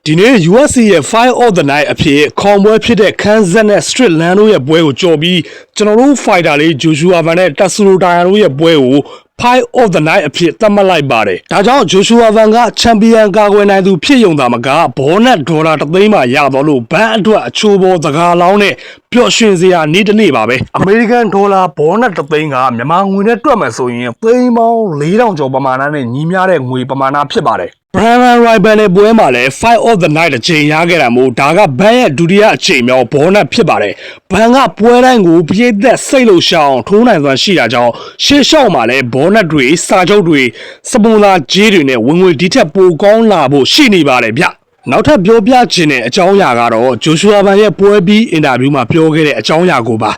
ဒီနေ့ USC ရဲ့ Fire of the Night အဖြစ်ခေါင်ပွဲဖြစ်တဲ့ Kansas နဲ့ Street Land တို့ရဲ့ပွဲကိုကြော်ပြီးကျွန်တော်တို့ fighter လေး Joshua Van နဲ့ Tatsuro Taira တို့ရဲ့ပွဲကို Fire of the Night အဖြစ်သတ်မှတ်လိုက်ပါတယ်။ဒါကြောင့် Joshua Van က Champion ကာကွယ်နိုင်သူဖြစ်ရုံသာမကဘောနက်ဒေါ်လာ3သိန်းမှရတော့လို့ဘန်းအတွက်အချိုးပေါ်စကားလောင်းနဲ့ပျော်ရွှင်စရာနေ့တစ်နေ့ပါပဲ။ American Dollar ဘောနက်3သိန်းကမြန်မာငွေနဲ့တွက်မယ်ဆိုရင်သိန်းပေါင်း4000ကျော်ပမာဏနဲ့ညီမျှတဲ့ငွေပမာဏဖြစ်ပါတယ်။ Brian Riban နဲ့ပွဲမှာလည်း Fight of the Night အချိန်ရခဲ့တာမို့ဒါကဘန်းရဲ့ဒုတိယအချိန်မြောက်ဘောနက်ဖြစ်ပါတယ်။ဘန်းကပွဲတိုင်းကိုပြည့်သက်စိတ်လို့ရှောင်းထိုးနိုင်စွမ်းရှိတာကြောင့်ရှေ့လျှောက်မှာလည်းဘောနက်တွေစာချုပ်တွေစပွန်ဆာဂျေးတွေနဲ့ဝင်ငွေဒီထက်ပိုကောင်းလာဖို့ရှိနေပါတယ်ဗျ။နောက်ထပ်ပြောပြချင်တဲ့အကြောင်းအရာကတော့ Joshua Van ရဲ့ပွဲပြီးအင်တာဗျူးမှာပြောခဲ့တဲ့အကြောင်းအရာကိုပါ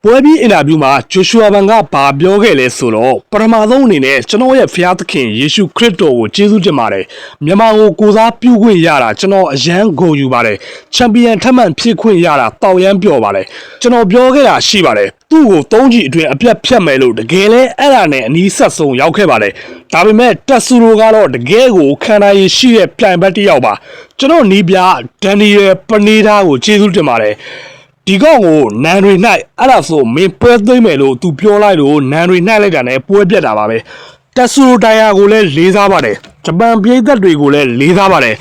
ပွဲပြီးအင်တာဗျူးမှာ Joshua Van ကဘာပြောခဲ့လဲဆိုတော့ပထမဆုံးအနေနဲ့ကျွန်တော်ရဲ့ဖျားသခင်ယေရှုခရစ်တော်ကိုကျေးဇူးတင်ပါတယ်မြန်မာကိုကိုစားပြုခွင့်ရတာကျွန်တော်အယံဂုဏ်ယူပါတယ်ချန်ပီယံထပ်မံဖြစ်ခွင့်ရတာတောက်ရမ်းပျော်ပါတယ်ကျွန်တော်ပြောခဲ့တာရှိပါတယ်သူ့ကို3ကြိမ်အတွင်းအပြတ်ဖြတ်မယ်လို့တကယ်လဲအဲ့ဒါနဲ့အနီးဆက်ဆုံးရောက်ခဲ့ပါတယ်ဒါပေမဲ့တက်ဆူရိုကတော့တကယ်ကိုခံနိုင်ရရှိတဲ့ပြိုင်ဘက်တစ်ယောက်ပါကျွန်တော်နီးပြဒန်နီယယ်ပနေဒါကိုကျေးဇူးတင်ပါတယ်ဒီကောင်ကိုနန်တွေ၌အဲ့ဒါဆိုမင်းပွဲသိမ့်မယ်လို့သူပြောလိုက်လို့နန်တွေ၌လိုက်တာနဲ့ပွဲပြတ်တာပါပဲတက်ဆူရိုတိုင်ယာကိုလည်းလေးစားပါတယ်ဂျပန်ပြည်သက်တွေကိုလည်းလေးစားပါတယ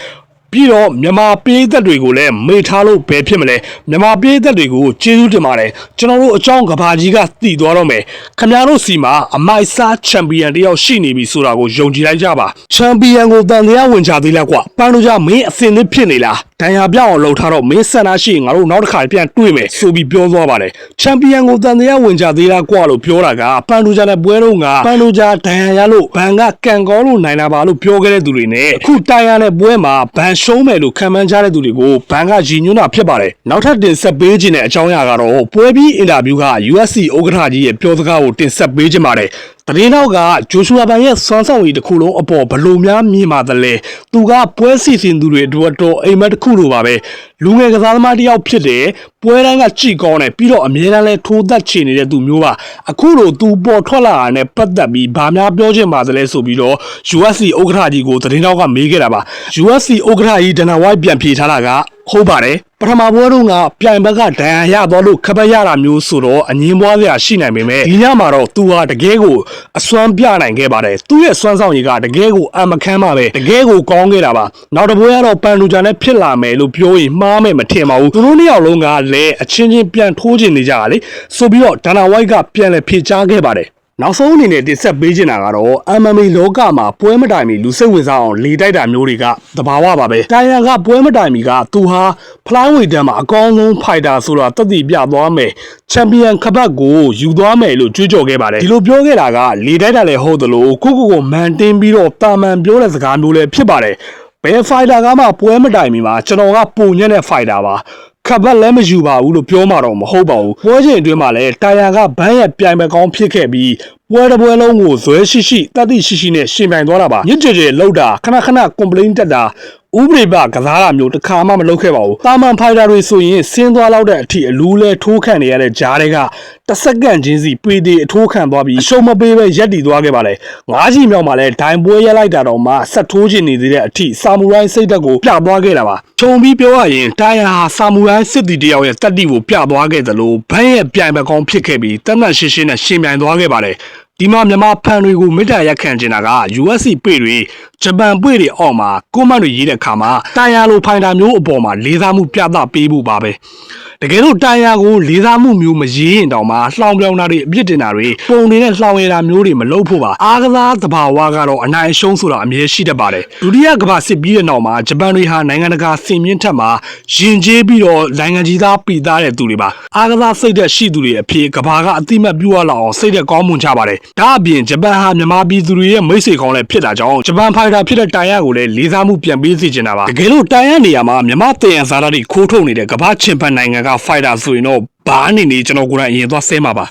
်ပြီးတော့မြန်မာပြည်သက်တွေကိုလည်းမေ့ထားလို့ဘယ်ဖြစ်မလဲမြန်မာပြည်သက်တွေကိုကျေးဇူးတင်ပါတယ်ကျွန်တော်တို့အကြောင်းကဘာကြီးကတည်သွားတော့မယ်ခင်ဗျားတို့စီမှာအမိုက်စားချန်ပီယံတယောက်ရှိနေပြီဆိုတာကိုယုံကြည်လိုက်ကြပါချန်ပီယံကိုတန်တရားဝင်ကြသေးလားကွာပန်းတို့ကြမင်းအစင်သစ်ဖြစ်နေလားဒဏ်ရာပြောင်းအောင်လှုပ်ထားတော့မင်းဆန္ဒရှိငါတို့နောက်တစ်ခါပြန်တွေ့မယ်ဆိုပြီးပြောသွားပါတယ်ချန်ပီယံကိုတန်တရားဝင်ကြသေးလားကွာလို့ပြောတာကပန်းတို့ကြတဲ့ပွဲတော့ကပန်းတို့ကြဒဏ်ရာရလို့ဘန်ကကန်ကောလို့နိုင်လာပါလို့ပြောခဲ့တဲ့သူတွေနဲ့အခုတိုင်ရတဲ့ပွဲမှာဘန်ရှုံးမယ်လို့ခံမှန်းကြတဲ့သူတွေကိုဘန်ကရည်ညွှန်းတာဖြစ်ပါတယ်နောက်ထပ်တင်ဆက်ပေးခြင်းတဲ့အကြောင်းအရာကတော့ပွဲပြီးအင်တာဗျူးက USC ဥက္ကဋ္ဌကြီးရဲ့ပြောစကားကိုတင်ဆက်ပေးခြင်းပါတယ်သတင်းနောက်ကဂျိုရှူအာဘန်ရဲ့စွမ်းဆောင်ရည်တစ်ခုလုံးအပေါ်ဘလို့များမြင်ပါသလဲသူကပွဲစီစဉ်သူတွေအတွက်တော့အိမ်မက်တစ်ခုလိုပါပဲလူငယ်ကစားသမားတစ်ယောက်ဖြစ်တယ်ပွဲတိုင်းကကြည်ကောင်းတယ်ပြီးတော့အမြဲတမ်းလဲထိုးသက်ချင်နေတဲ့သူမျိုးပါအခုလိုသူပေါ်ထွက်လာတာနဲ့ပတ်သက်ပြီးဘာများပြောချင်ပါသလဲဆိုပြီးတော့ USC ဥက္ကဋ္ဌကြီးကိုသတင်းနောက်ကမေးခဲ့တာပါ USC ဥက္ကဋ္ဌကြီးဒနာဝိုက်ပြန်ဖြေထားတာကဟုတ်ပါတယ်ပထမပွဲတုန်းကပြိုင်ဘက်ကဒဏ်ရာရသွားလို့ခပတ်ရတာမျိုးဆိုတော့အငင်းပွားစရာရှိနိုင်ပေမဲ့ဒီညမှာတော့သူဟာတကယ်ကိုအစွမ်းပြနိုင်ခဲ့ပါတယ်သူ့ရဲ့စွမ်းဆောင်ရည်ကတကယ်ကိုအမခမ်းပါပဲတကယ်ကိုကောင်းခဲ့တာပါနောက်တစ်ပွဲကတော့ပန်လူဂျာနဲ့ဖြစ်လာမယ်လို့ပြောရင်မှားမယ်မထင်ပါဘူးသူတို့နှစ်ယောက်လုံးကလည်းအချင်းချင်းပြန်ထိုးချင်နေကြတာလေဆိုပြီးတော့ဒနာဝိုက်ကပြန်လဲဖြေချခဲ့ပါတယ်နောက်ဆုံးအနေနဲ့တင်ဆက်ပေးချင်တာကတော့ MMA လောကမှာပွဲမတိုင်မီလူစိတ်ဝင်စားအောင်လေတိုက်တာမျိုးတွေကသဘာဝပါပဲတိုင်ယာကပွဲမတိုင်မီကသူဟာဖလိုင်းဝေတန်းမှာအကောင်းဆုံးဖိုက်တာဆိုတာတသိပြသွားမယ်ချန်ပီယံခပတ်ကိုယူသွားမယ်လို့ကြွေးကြော်ခဲ့ပါတယ်ဒီလိုပြောခဲ့တာကလေတိုက်တာလည်းဟုတ်သလိုကိုမန်တင်းပြီးတော့တာမန်ပြောတဲ့စကားမျိုးလည်းဖြစ်ပါတယ်ဘယ်ဖိုက်တာကမှပွဲမတိုင်မီမှာကျွန်တော်ကပုံညံ့တဲ့ဖိုက်တာပါခပတ်လည်းမယူပါဘူးလို့ပြောမှတော့မဟုတ်ပါဘူးပွဲချိန်အတွင်းမှာလည်းတိုင်ယာကဘန်းရဲ့ပြိုင်ပွဲကောင်းဖြစ်ခဲ့ပြီးပွဲတစ်ပွဲလုံးကိုဇွဲရှိတတ်သိရှိနဲ့ရှင်ပြိုင်သွားတာပါညစ်ကြေလောက်တာခဏကွန်ပလိန်းတက်တာဥပဒေပကစားတာမျိုးတစ်ခါမှမလုပ်ခဲ့ပါဘူးတာမန်ဖိုက်တာတွေဆိုရင်ဆင်းသွားလောက်တဲ့အထိအလူးလဲထိုးခံနေရတဲ့ဂျားတွေကတစ်စက္ကန့်ချင်းစီပေသေးအထိုးခံသွားပြီးအရှုံးမပေးပဲရက်တည်သွားခဲ့ပါတယ်၅ချီမြောက်မှာလဲဒိုင်ပွဲရက်လိုက်တာတော့မှဆက်ထိုးချင်နေသေးတဲ့အထိဆာမူရိုင်းစိတ်ဓာတ်ကိုပြသွားခဲ့တာပါခြုံပြီးပြောရရင်တိုင်ယာဟာဆာမူရိုင်းစစ်တီတယောက်ရဲ့တက်တီကိုပြသွားခဲ့သလိုဘန်းရဲ့ပြိုင်ပွဲကောင်းဖြစ်ခဲ့ပြီးတတ်မှတ်ရှင်းနဲ့ရှင်ပြိုင်သွားခဲ့ပါတယ်ဒီမှာမြန်မာဖန်တွေကိုမေတ္တာရက်ခံကျင်တာက USC ပေတွေဂျပန်ပေတွေအောက်မှာကွန်မန့်တွေရေးတဲ့အခါမှာတိုင်ယာလိုဖိုင်တာမျိုးအပေါ်မှာလေးစားမှုပြသပေးဖို့ပါပဲတကယ်လို့တိုင်ယာကိုလေးစားမှုမျိုးမရေးရင်တောင်မှလှောင်ပြောင်းတာတွေအပြစ်တင်တာတွေပုံတွေနဲ့လှောင်ရတာမျိုးတွေမလုပ်ဖို့ပါအားကစားသဘာဝကတော့အနိုင်ရှုံးဆိုတာအမြဲရှိတတ်ပါတယ်ဒုတိယကမ္ဘာစစ်ပြီးတဲ့နောက်မှာဂျပန်တွေဟာနိုင်ငံတကာစင်မြင့်ထက်မှာရင်ကျေးပြီးတော့နိုင်ငံကြီးသားပြည်သားတဲ့သူတွေပါအားကစားစိတ်သက်ရှိသူတွေအဖြစ်ကမ္ဘာကအတိမတ်ပြုရလောက်အောင်စိတ်သက်ကောင်းမွန်ကြပါတယ်ဒါအပြင်ဂျပန်ဟာမြန်မာပြည်သူတွေရဲ့မိတ်ဆွေကောင်းလည်းဖြစ်တာကြောင့်ဂျပန်ဖိုင်တာဖြစ်တဲ့တိုင်ယာကိုလည်းလေးစားမှုပြန်ပေးစေချင်တာပါတကယ်လို့တိုင်ယာနေရာမှာမြန်မာတည်ရန်စားတာတွေခိုးထုတ်နေတဲ့ကမ္ဘာချင်ပန်နိုင်ငံကဖိုင်တာဆိုရင်တော့ဘာအနေနဲ့ကျွန်တော်ကိုယ်တိုင်အရင်သွားဆဲမှာပါ